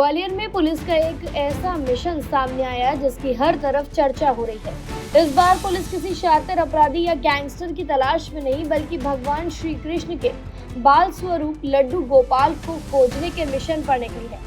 ग्वालियर में पुलिस का एक ऐसा मिशन सामने आया जिसकी हर तरफ चर्चा हो रही है। इस बार पुलिस किसी शातिर अपराधी या गैंगस्टर की तलाश में नहीं बल्कि भगवान श्री कृष्ण के बाल स्वरूप लड्डू गोपाल को खोजने के मिशन पर निकली है।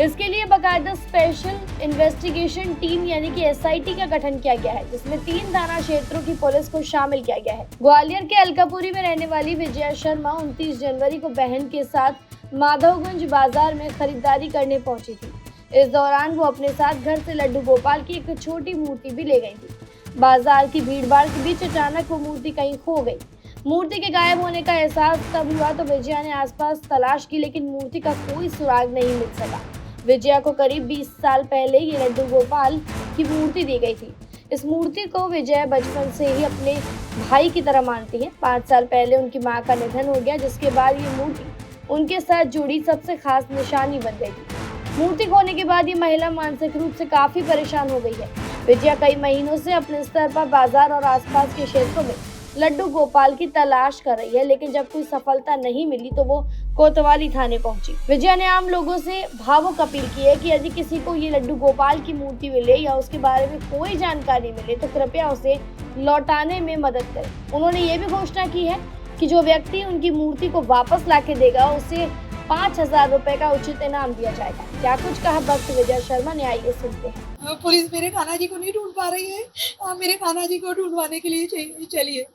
इसके लिए बाकायदा स्पेशल इन्वेस्टिगेशन टीम यानी कि एसआईटी का गठन किया गया है, जिसमें 3 थाना क्षेत्रों की पुलिस को शामिल किया गया है। ग्वालियर के अलकापुरी में रहने वाली विजया शर्मा 29 जनवरी को बहन के साथ माधवगंज बाजार में खरीदारी करने पहुंची थी। इस दौरान वो अपने साथ घर से लड्डू गोपाल की एक छोटी मूर्ति भी ले गई थी। बाजार की भीड़भाड़ के बीच अचानक वो मूर्ति कहीं खो गई। मूर्ति के गायब होने का एहसास तब हुआ तो विजया ने आसपास तलाश की, लेकिन मूर्ति का कोई सुराग नहीं मिल सका। विजया को करीब 20 साल पहले ये लड्डू गोपाल की मूर्ति दी गई थी। इस मूर्ति को विजया बचपन से ही अपने भाई की तरह मानती है। 5 साल पहले उनकी मां का निधन हो गया, जिसके बाद ये मूर्ति उनके साथ जुड़ी सबसे खास निशानी बन गई थी। मूर्ति खोने के बाद ये महिला मानसिक रूप से काफी परेशान हो गई है। विजया कई महीनों से अपने स्तर पर बाजार और आसपास के क्षेत्रों में लड्डू गोपाल की तलाश कर रही है, लेकिन जब कोई सफलता नहीं मिली तो वो कोतवाली थाने पहुंची। विजया ने आम लोगों से भावुक अपील की है कि यदि किसी को ये लड्डू गोपाल की मूर्ति मिले या उसके बारे में कोई जानकारी मिले तो कृपया उसे लौटाने में मदद करें। उन्होंने ये भी घोषणा की है कि जो व्यक्ति उनकी मूर्ति को वापस लाके देगा उसे 5,000 रुपए का उचित इनाम दिया जाएगा। क्या कुछ कहा भक्त विजय शर्मा ने, आइए सुनते हैं। पुलिस मेरे खाना जी को नहीं ढूंढ पा रही है। आप मेरे खाना जी को ढूंढवाने के लिए चलिए।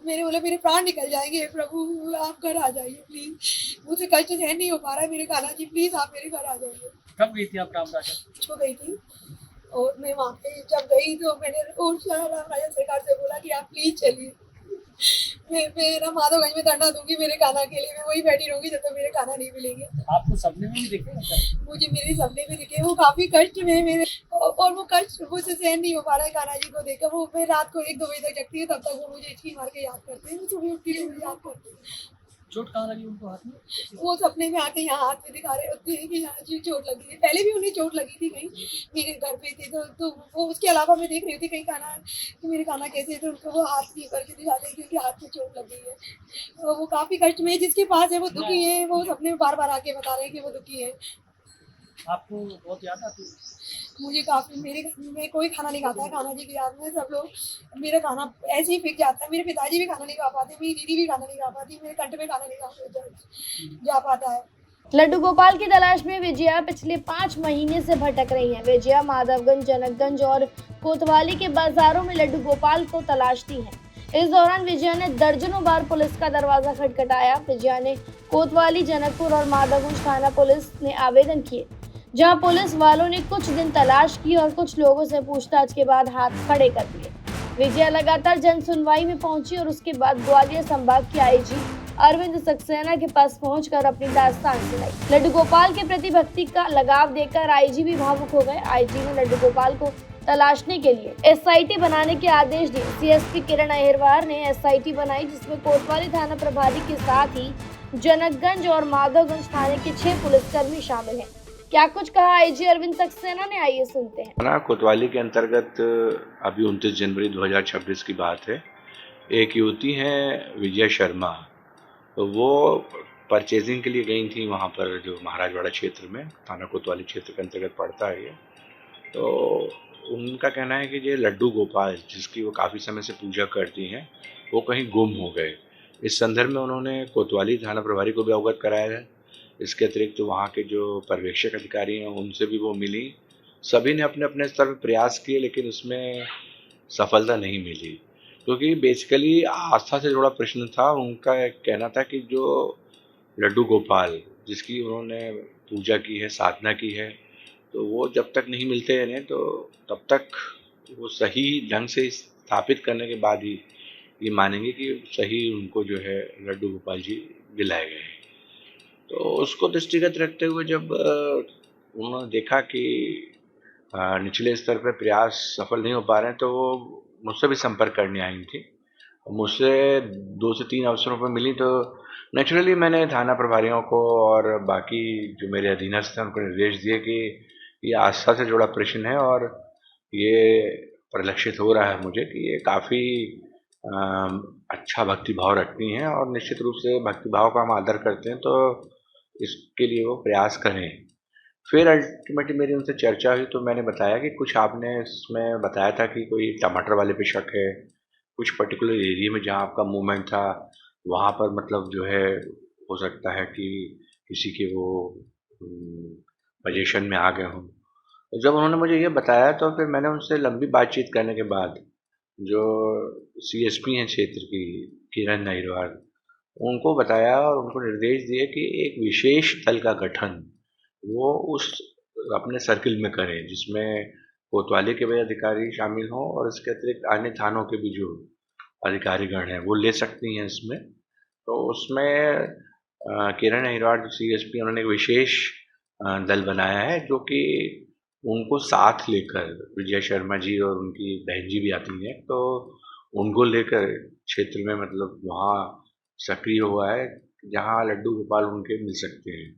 मेरे बोले मेरे प्राण निकल जाएंगे, प्रभु आप घर आ जाइए प्लीज। मुझे कष्ट सहन नहीं हो पा रहा है। मेरे खाना जी प्लीज आप मेरे घर आ जाइए। कब गई थी आप रामराजा? छो गई थी और मैं वहाँ पे जब गई तो मैंने रामराजा सरकार से बोला कि आप प्लीज चलिए। मैं ना माधवगंज में धरना दूंगी मेरे खाना के लिए। मैं वही बैठी रहूंगी जब तक मेरे खाना नहीं मिलेंगे। आपको सपने में भी दिखे? मुझे मेरे सपने में दिखे। वो काफी कष्ट में मेरे, और वो कष्ट मुझसे सहन नहीं हो पा रहा है खाना जी को देखकर। वो मैं रात को 1-2 बजे तक जगती है, तब तक वो मुझे इचकी मार के याद करते हैं। मैं सुबह उठती हूँ याद करती हूँ। चोट कहाँ लगी उनको हाथ में? वो सपने में आके यहाँ हाथ में दिखा रहे होते हैं कि यहाँ जी चोट लगी है। पहले भी उन्हें चोट लगी थी कहीं मेरे घर पे थे तो वो उसके अलावा मैं देख रही थी कहीं खाना कि मेरे खाना कैसे, तो उनको वो हाथ नहीं करके दिखाते हैं क्योंकि हाथ में चोट लग गई है। तो वो काफी कष्ट में, जिसके पास है वो दुखी है। वो सपने में बार बार आके बता रहे हैं कि वो दुखी है। आपको बहुत याद आती है? मुझे काफी, मेरे घर में कोई खाना नहीं खाता है खाना जी की याद में। सब लोग मेरा खाना ऐसे ही फेंक जाता है। मेरे पिताजी भी खाना नहीं खा पाते, मेरी दीदी भी खाना नहीं खा पाती, मेरे कंठ में खाना नहीं जा पाता है। लड्डू गोपाल की तलाश में विजया पिछले 5 महीने से भटक रही हैं। विजया माधवगंज, जनकगंज और कोतवाली के बाजारों में लड्डू गोपाल को तलाशती हैं। इस दौरान विजया ने दर्जनों बार पुलिस का दरवाजा खटखटाया। विजया ने कोतवाली, जनकपुर और माधवगंज थाना पुलिस ने आवेदन किए, जहां पुलिस वालों ने कुछ दिन तलाश की और कुछ लोगों से पूछताछ के बाद हाथ खड़े कर दिए। विजया लगातार जन सुनवाई में पहुंची और उसके बाद ग्वालियर संभाग की आईजी अरविंद सक्सेना के पास पहुंचकर अपनी दास्तान सुनाई। लड्डू गोपाल के प्रति भक्ति का लगाव देखकर आईजी भी भावुक हो गए। आईजी ने लड्डू गोपाल को तलाशने के लिए एसआईटी बनाने के आदेश दिए। सीएसपी किरण अहिरवार ने एसआईटी बनाई, जिसमें कोतवाली थाना प्रभारी के साथ ही जनकगंज और माधवगंज थाने के 6 पुलिसकर्मी शामिल हैं। क्या कुछ कहा आईजी अरविंद सक्सेना ने, आइए सुनते हैं। थाना कोतवाली के अंतर्गत अभी 29 जनवरी 2026 की बात है। एक युवती है विजया शर्मा, तो वो परचेजिंग के लिए गई थी वहाँ पर, जो महाराजवाड़ा क्षेत्र में थाना कोतवाली क्षेत्र के अंतर्गत पड़ता है ये। तो उनका कहना है कि ये लड्डू गोपाल, जिसकी वो काफ़ी समय से पूजा करती हैं, वो कहीं गुम हो गए। इस संदर्भ में उन्होंने कोतवाली थाना प्रभारी को भी अवगत कराया है। इसके अतिरिक्त तो वहाँ के जो पर्यवेक्षक अधिकारी हैं उनसे भी वो मिली। सभी ने अपने अपने स्तर पर प्रयास किए, लेकिन उसमें सफलता नहीं मिली, क्योंकि बेसिकली आस्था से जुड़ा प्रश्न था। उनका कहना था कि जो लड्डू गोपाल जिसकी उन्होंने पूजा की है, साधना की है, तो वो जब तक नहीं मिलते हैं तो तब तक वो सही ढंग से स्थापित करने के बाद ही ये मानेंगे कि सही उनको जो है लड्डू गोपाल जी दिलाए गए हैं। तो उसको दृष्टिगत रखते हुए जब उन्होंने देखा कि निचले स्तर पर प्रयास सफल नहीं हो पा रहे हैं, तो वो मुझसे भी संपर्क करने आई थी। मुझसे 2 से 3 अवसरों पर मिली, तो नेचुरली मैंने थाना प्रभारियों को और बाकी जो मेरे अधीनस्थ हैं उनको निर्देश दिए कि ये आस्था से जुड़ा प्रश्न है और ये परिलक्षित हो रहा है मुझे कि ये काफ़ी अच्छा भक्तिभाव रखती हैं और निश्चित रूप से भक्तिभाव का हम आदर करते हैं, तो इसके लिए वो प्रयास करें। फिर अल्टीमेटली मेरी उनसे चर्चा हुई तो मैंने बताया कि कुछ आपने इसमें बताया था कि कोई टमाटर वाले पे शक है, कुछ पर्टिकुलर एरिया में जहाँ आपका मूवमेंट था वहाँ पर मतलब जो है हो सकता है कि किसी के वो पोजीशन में आ गए हों। तो जब उन्होंने मुझे ये बताया तो फिर मैंने उनसे लंबी बातचीत करने के बाद जो सीएसपी हैं क्षेत्र की किरण नाहिरवार, उनको बताया और उनको निर्देश दिए कि एक विशेष दल का गठन वो उस अपने सर्किल में करें जिसमें कोतवाली के भी अधिकारी शामिल हों और इसके अतिरिक्त अन्य थानों के भी जो अधिकारीगण हैं वो ले सकती हैं इसमें। तो उसमें किरण अहिरवार जो सीएसपी उन्होंने एक विशेष दल बनाया है जो कि उनको साथ लेकर विजय शर्मा जी और उनकी बहन जी भी आती हैं तो उनको लेकर क्षेत्र में मतलब वहाँ सक्रिय हुआ है जहाँ लड्डू गोपाल उनके मिल सकते हैं।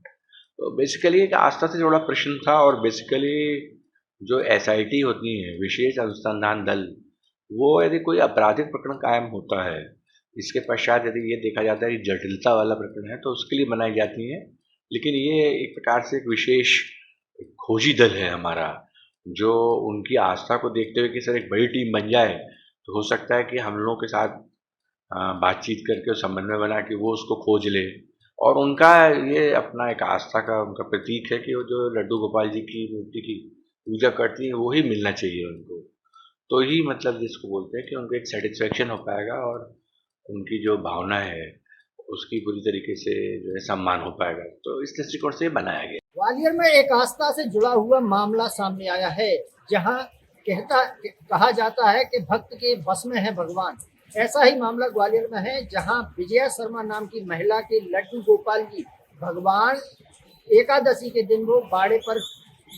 तो बेसिकली एक आस्था से जुड़ा प्रश्न था और बेसिकली जो एसआईटी होती है विशेष अनुसंधान दल वो यदि कोई आपराधिक प्रकरण कायम होता है इसके पश्चात यदि ये देखा जाता है कि जटिलता वाला प्रकरण है तो उसके लिए बनाई जाती हैं। लेकिन ये एक प्रकार से एक विशेष खोजी दल है हमारा जो उनकी आस्था को देखते हुए कि सर एक बड़ी टीम बन जाए तो हो सकता है कि हम लोगों के साथ बातचीत करके और समन्वय बना के वो उसको खोज ले और उनका ये अपना एक आस्था का उनका प्रतीक है कि वो जो लड्डू गोपाल जी की मूर्ति की पूजा करती है वो ही मिलना चाहिए उनको। तो ही मतलब जिसको बोलते हैं कि उनको एक सेटिस्फेक्शन हो पाएगा और उनकी जो भावना है उसकी पूरी तरीके से जो है सम्मान हो पाएगा। तो इस दृष्टिकोण से बनाया गया। ग्वालियर में एक आस्था से जुड़ा हुआ मामला सामने आया है जहां कहा जाता है कि भक्त के बस में है भगवान। ऐसा ही मामला ग्वालियर में है जहां विजया शर्मा नाम की महिला के लड्डू गोपाल जी भगवान एकादशी के दिन वो बाड़े पर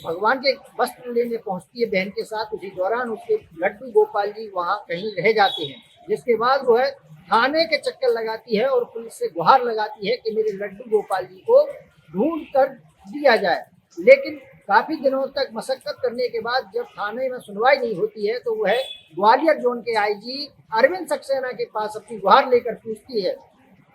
भगवान के वस्त्र लेने पहुंचती है बहन के साथ। उसी दौरान उसके लड्डू गोपाल जी वहां कहीं रह जाते हैं जिसके बाद वो है थाने के चक्कर लगाती है और पुलिस से गुहार लगाती है कि मेरे लड्डू गोपाल जी को ढूंढ कर दिया जाए। लेकिन काफी दिनों तक मशक्कत करने के बाद जब थाने में सुनवाई नहीं होती है तो वह ग्वालियर जोन के आईजी अरविंद सक्सेना के पास अपनी गुहार लेकर पूछती है।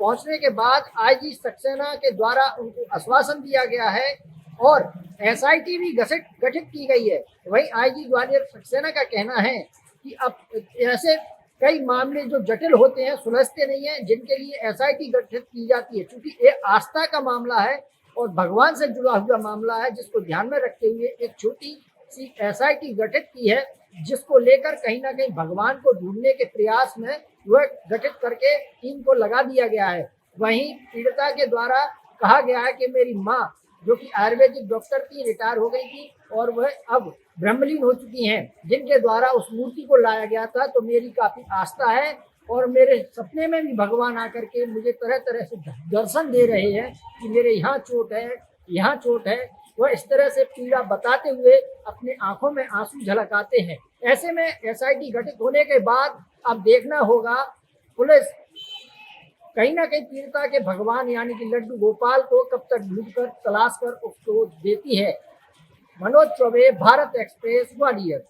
पहुंचने के बाद आईजी सक्सेना के द्वारा उनको आश्वासन दिया गया है और एसआईटी भी गठित की गई है। वहीं आईजी ग्वालियर सक्सेना का कहना है कि अब ऐसे कई मामले जो जटिल होते हैं सुलझते नहीं है जिनके लिए एसआईटी गठित की जाती है। चूंकि ये आस्था का मामला है और भगवान से जुड़ा हुआ मामला है जिसको ध्यान में रखते हुए एक छोटी सी एसआईटी गठित की है जिसको लेकर कहीं ना कहीं भगवान को ढूंढने के प्रयास में वह गठित करके टीम को लगा दिया गया है। वहीं पीड़िता के द्वारा कहा गया है कि मेरी माँ जो कि आयुर्वेदिक डॉक्टर थी रिटायर हो गई थी और वह अब ब्रह्मलीन हो चुकी हैं जिनके द्वारा उस मूर्ति को लाया गया था। तो मेरी काफी आस्था है और मेरे सपने में भी भगवान आकर के मुझे तरह तरह से दर्शन दे रहे हैं कि मेरे यहाँ चोट है यहाँ चोट है। वह इस तरह से पीड़ा बताते हुए अपने आंखों में आंसू झलकाते हैं। ऐसे में एसआईटी गठित होने के बाद अब देखना होगा पुलिस कहीं ना कहीं पीड़िता के भगवान यानी कि लड्डू गोपाल को कब तक ढूंढकर तलाश कर उसको देती है। मनोज चौबे, भारत एक्सप्रेस, ग्वालियर।